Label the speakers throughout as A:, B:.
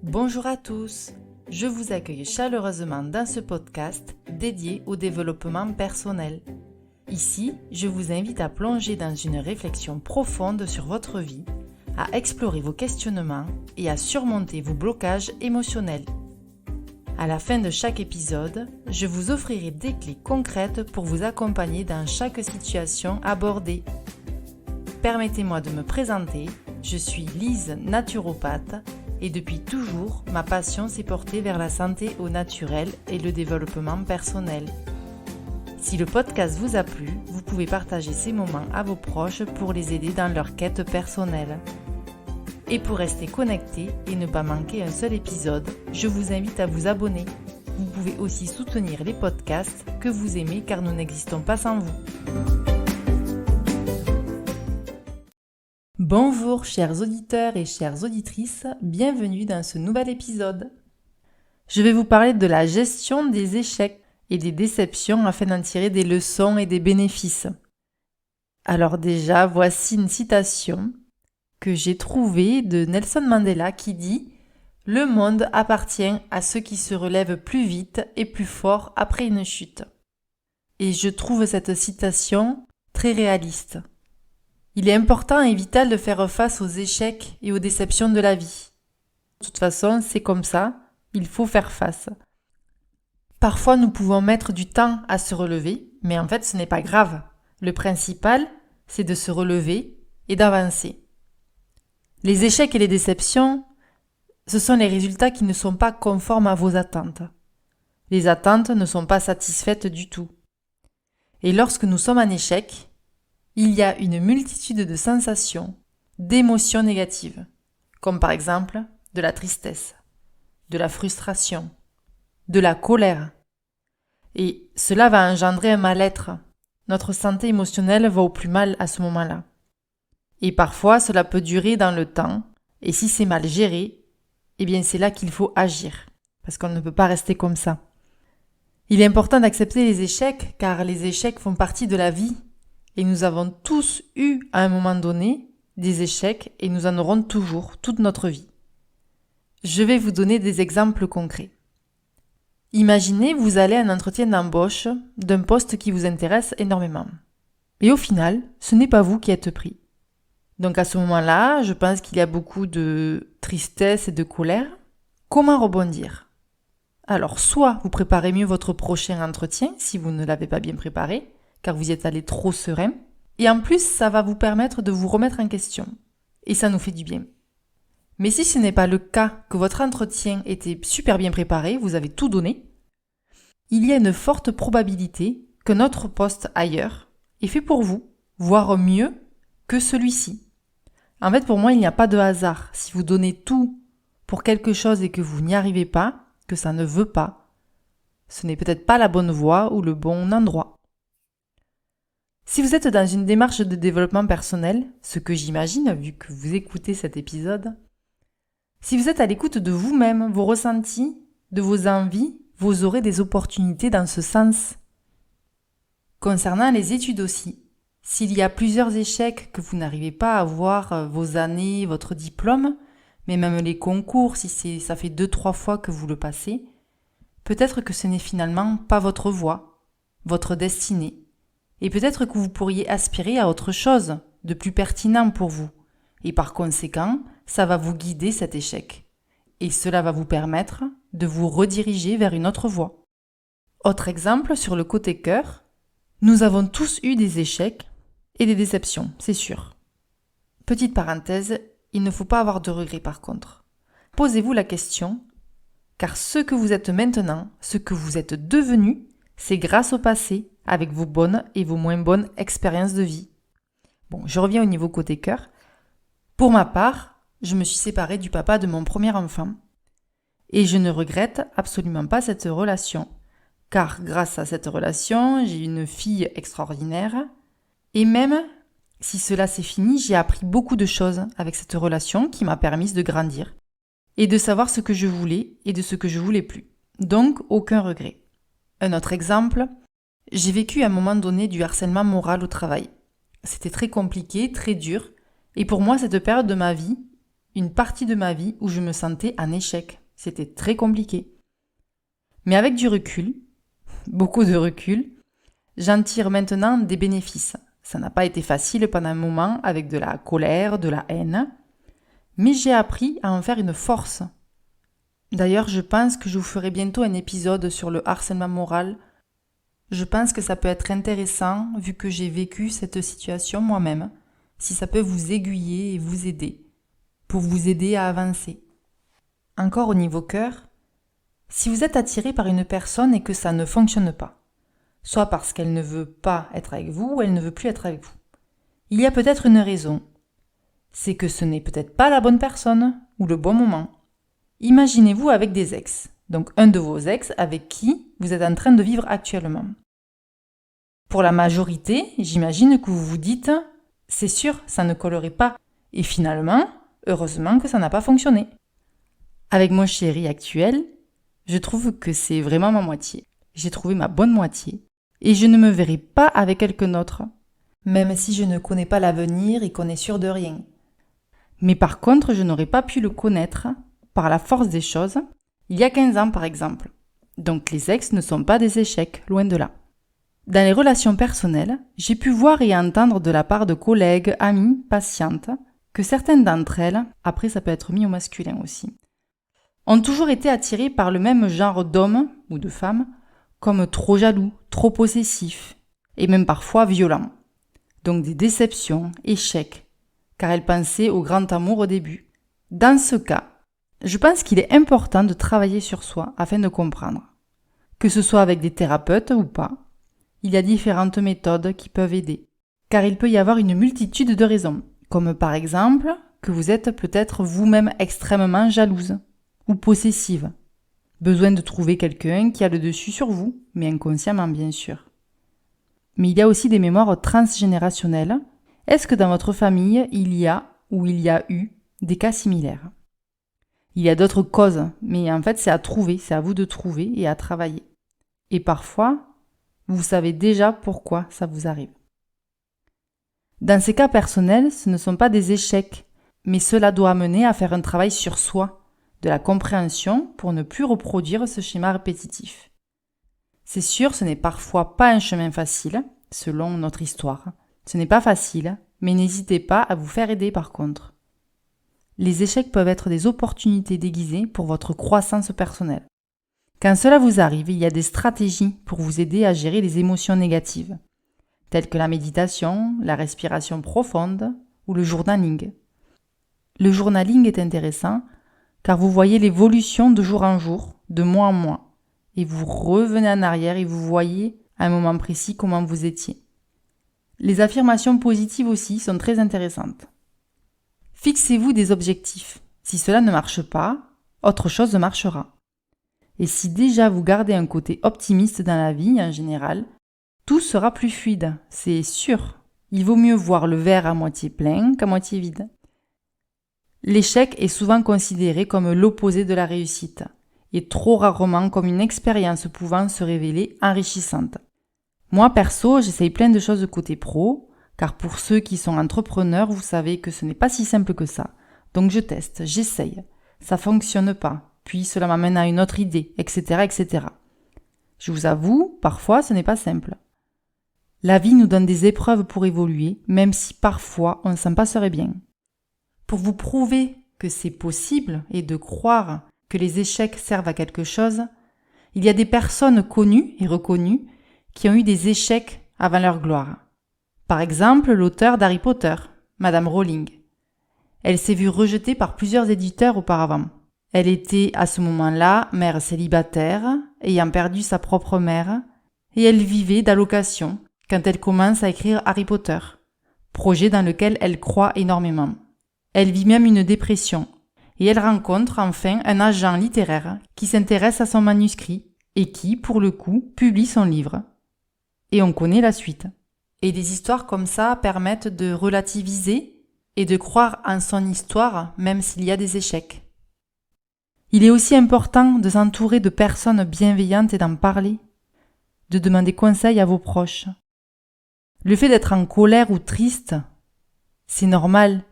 A: Bonjour à tous, je vous accueille chaleureusement dans ce podcast dédié au développement personnel. Ici, je vous invite à plonger dans une réflexion profonde sur votre vie, à explorer vos questionnements et à surmonter vos blocages émotionnels. À la fin de chaque épisode, je vous offrirai des clés concrètes pour vous accompagner dans chaque situation abordée. Permettez-moi de me présenter, je suis Lise, naturopathe, et depuis toujours, ma passion s'est portée vers la santé au naturel et le développement personnel. Si le podcast vous a plu, vous pouvez partager ces moments à vos proches pour les aider dans leur quête personnelle. Et pour rester connecté et ne pas manquer un seul épisode, je vous invite à vous abonner. Vous pouvez aussi soutenir les podcasts que vous aimez car nous n'existons pas sans vous. Bonjour chers auditeurs et chères auditrices, bienvenue dans ce nouvel épisode. Je vais vous parler de la gestion des échecs et des déceptions afin d'en tirer des leçons et des bénéfices. Alors déjà, voici une citation que j'ai trouvée de Nelson Mandela qui dit « Le monde appartient à ceux qui se relèvent plus vite et plus fort après une chute ». Et je trouve cette citation très réaliste. Il est important et vital de faire face aux échecs et aux déceptions de la vie. De toute façon, c'est comme ça, il faut faire face. Parfois, nous pouvons mettre du temps à se relever, mais en fait, ce n'est pas grave. Le principal, c'est de se relever et d'avancer. Les échecs et les déceptions, ce sont les résultats qui ne sont pas conformes à vos attentes. Les attentes ne sont pas satisfaites du tout. Et lorsque nous sommes en échec, il y a une multitude de sensations, d'émotions négatives, comme par exemple de la tristesse, de la frustration, de la colère. Et cela va engendrer un mal-être. Notre santé émotionnelle va au plus mal à ce moment-là. Et parfois, cela peut durer dans le temps, et si c'est mal géré, eh bien c'est là qu'il faut agir, parce qu'on ne peut pas rester comme ça. Il est important d'accepter les échecs, car les échecs font partie de la vie. Et nous avons tous eu, à un moment donné, des échecs et nous en aurons toujours, toute notre vie. Je vais vous donner des exemples concrets. Imaginez, vous allez à un entretien d'embauche d'un poste qui vous intéresse énormément. Et au final, ce n'est pas vous qui êtes pris. Donc à ce moment-là, je pense qu'il y a beaucoup de tristesse et de colère. Comment rebondir ? Alors, soit vous préparez mieux votre prochain entretien, si vous ne l'avez pas bien préparé, car vous y êtes allé trop serein. Et en plus, ça va vous permettre de vous remettre en question. Et ça nous fait du bien. Mais si ce n'est pas le cas, que votre entretien était super bien préparé, vous avez tout donné, il y a une forte probabilité que notre poste ailleurs est fait pour vous, voire mieux que celui-ci. En fait, pour moi, il n'y a pas de hasard. Si vous donnez tout pour quelque chose et que vous n'y arrivez pas, que ça ne veut pas, ce n'est peut-être pas la bonne voie ou le bon endroit. Si vous êtes dans une démarche de développement personnel, ce que j'imagine vu que vous écoutez cet épisode, si vous êtes à l'écoute de vous-même, vos ressentis, de vos envies, vous aurez des opportunités dans ce sens. Concernant les études aussi, s'il y a plusieurs échecs que vous n'arrivez pas à avoir vos années, votre diplôme, mais même les concours, si ça fait 2-3 fois que vous le passez, peut-être que ce n'est finalement pas votre voie, votre destinée. Et peut-être que vous pourriez aspirer à autre chose, de plus pertinent pour vous. Et par conséquent, ça va vous guider cet échec. Et cela va vous permettre de vous rediriger vers une autre voie. Autre exemple, sur le côté cœur, nous avons tous eu des échecs et des déceptions, c'est sûr. Petite parenthèse, il ne faut pas avoir de regrets par contre. Posez-vous la question, car ce que vous êtes maintenant, ce que vous êtes devenu, c'est grâce au passé, avec vos bonnes et vos moins bonnes expériences de vie. Bon, je reviens au niveau côté cœur. Pour ma part, je me suis séparée du papa de mon premier enfant. Et je ne regrette absolument pas cette relation. Car grâce à cette relation, j'ai une fille extraordinaire. Et même si cela s'est fini, j'ai appris beaucoup de choses avec cette relation qui m'a permis de grandir. Et de savoir ce que je voulais et de ce que je voulais plus. Donc, aucun regret. Un autre exemple, j'ai vécu à un moment donné du harcèlement moral au travail. C'était très compliqué, très dur, et pour moi cette période de ma vie, une partie de ma vie où je me sentais en échec. C'était très compliqué. Mais avec du recul, beaucoup de recul, j'en tire maintenant des bénéfices. Ça n'a pas été facile pendant un moment avec de la colère, de la haine, mais j'ai appris à en faire une force. D'ailleurs, je pense que je vous ferai bientôt un épisode sur le harcèlement moral. Je pense que ça peut être intéressant vu que j'ai vécu cette situation moi-même, si ça peut vous aiguiller et vous aider, pour vous aider à avancer. Encore au niveau cœur, si vous êtes attiré par une personne et que ça ne fonctionne pas, soit parce qu'elle ne veut pas être avec vous ou elle ne veut plus être avec vous, il y a peut-être une raison. C'est que ce n'est peut-être pas la bonne personne ou le bon moment. Imaginez-vous avec des ex, donc un de vos ex avec qui vous êtes en train de vivre actuellement. Pour la majorité, j'imagine que vous vous dites « c'est sûr, ça ne collerait pas ». Et finalement, heureusement que ça n'a pas fonctionné. Avec mon chéri actuel, je trouve que c'est vraiment ma moitié. J'ai trouvé ma bonne moitié. Et je ne me verrai pas avec quelqu'un d'autre, même si je ne connais pas l'avenir et qu'on n'est sûr de rien. Mais par contre, je n'aurais pas pu le connaître, par la force des choses, il y a 15 ans par exemple. Donc les ex ne sont pas des échecs, loin de là. Dans les relations personnelles, j'ai pu voir et entendre de la part de collègues, amis, patientes, que certaines d'entre elles, après ça peut être mis au masculin aussi, ont toujours été attirées par le même genre d'hommes ou de femmes, comme trop jaloux, trop possessifs, et même parfois violents. Donc des déceptions, échecs, car elles pensaient au grand amour au début. Dans ce cas, je pense qu'il est important de travailler sur soi afin de comprendre. Que ce soit avec des thérapeutes ou pas, il y a différentes méthodes qui peuvent aider. Car il peut y avoir une multitude de raisons, comme par exemple que vous êtes peut-être vous-même extrêmement jalouse ou possessive. Besoin de trouver quelqu'un qui a le dessus sur vous, mais inconsciemment bien sûr. Mais il y a aussi des mémoires transgénérationnelles. Est-ce que dans votre famille, il y a ou il y a eu des cas similaires ? Il y a d'autres causes, mais en fait c'est à trouver, c'est à vous de trouver et à travailler. Et parfois, vous savez déjà pourquoi ça vous arrive. Dans ces cas personnels, ce ne sont pas des échecs, mais cela doit amener à faire un travail sur soi, de la compréhension pour ne plus reproduire ce schéma répétitif. C'est sûr, ce n'est parfois pas un chemin facile, selon notre histoire. Ce n'est pas facile, mais n'hésitez pas à vous faire aider par contre. Les échecs peuvent être des opportunités déguisées pour votre croissance personnelle. Quand cela vous arrive, il y a des stratégies pour vous aider à gérer les émotions négatives, telles que la méditation, la respiration profonde ou le journaling. Le journaling est intéressant car vous voyez l'évolution de jour en jour, de mois en mois, et vous revenez en arrière et vous voyez à un moment précis comment vous étiez. Les affirmations positives aussi sont très intéressantes. Fixez-vous des objectifs. Si cela ne marche pas, autre chose marchera. Et si déjà vous gardez un côté optimiste dans la vie en général, tout sera plus fluide, c'est sûr. Il vaut mieux voir le verre à moitié plein qu'à moitié vide. L'échec est souvent considéré comme l'opposé de la réussite, et trop rarement comme une expérience pouvant se révéler enrichissante. Moi perso, j'essaye plein de choses côté pro, car pour ceux qui sont entrepreneurs, vous savez que ce n'est pas si simple que ça. Donc je teste, j'essaye. Ça fonctionne pas, puis cela m'amène à une autre idée, etc., etc. Je vous avoue, parfois ce n'est pas simple. La vie nous donne des épreuves pour évoluer, même si parfois on s'en passerait bien. Pour vous prouver que c'est possible et de croire que les échecs servent à quelque chose, il y a des personnes connues et reconnues qui ont eu des échecs avant leur gloire. Par exemple, l'auteur d'Harry Potter, Madame Rowling. Elle s'est vue rejetée par plusieurs éditeurs auparavant. Elle était à ce moment-là mère célibataire, ayant perdu sa propre mère, et elle vivait d'allocations quand elle commence à écrire Harry Potter, projet dans lequel elle croit énormément. Elle vit même une dépression, et elle rencontre enfin un agent littéraire qui s'intéresse à son manuscrit et qui, pour le coup, publie son livre. Et on connaît la suite. Et des histoires comme ça permettent de relativiser et de croire en son histoire même s'il y a des échecs. Il est aussi important de s'entourer de personnes bienveillantes et d'en parler, de demander conseil à vos proches. Le fait d'être en colère ou triste, c'est normal.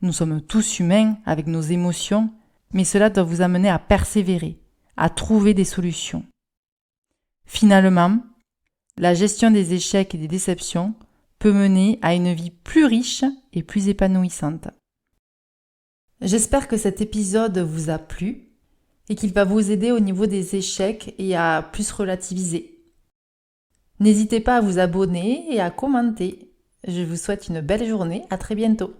A: Nous sommes tous humains avec nos émotions, mais cela doit vous amener à persévérer, à trouver des solutions. Finalement, la gestion des échecs et des déceptions peut mener à une vie plus riche et plus épanouissante. J'espère que cet épisode vous a plu et qu'il va vous aider au niveau des échecs et à plus relativiser. N'hésitez pas à vous abonner et à commenter. Je vous souhaite une belle journée, à très bientôt.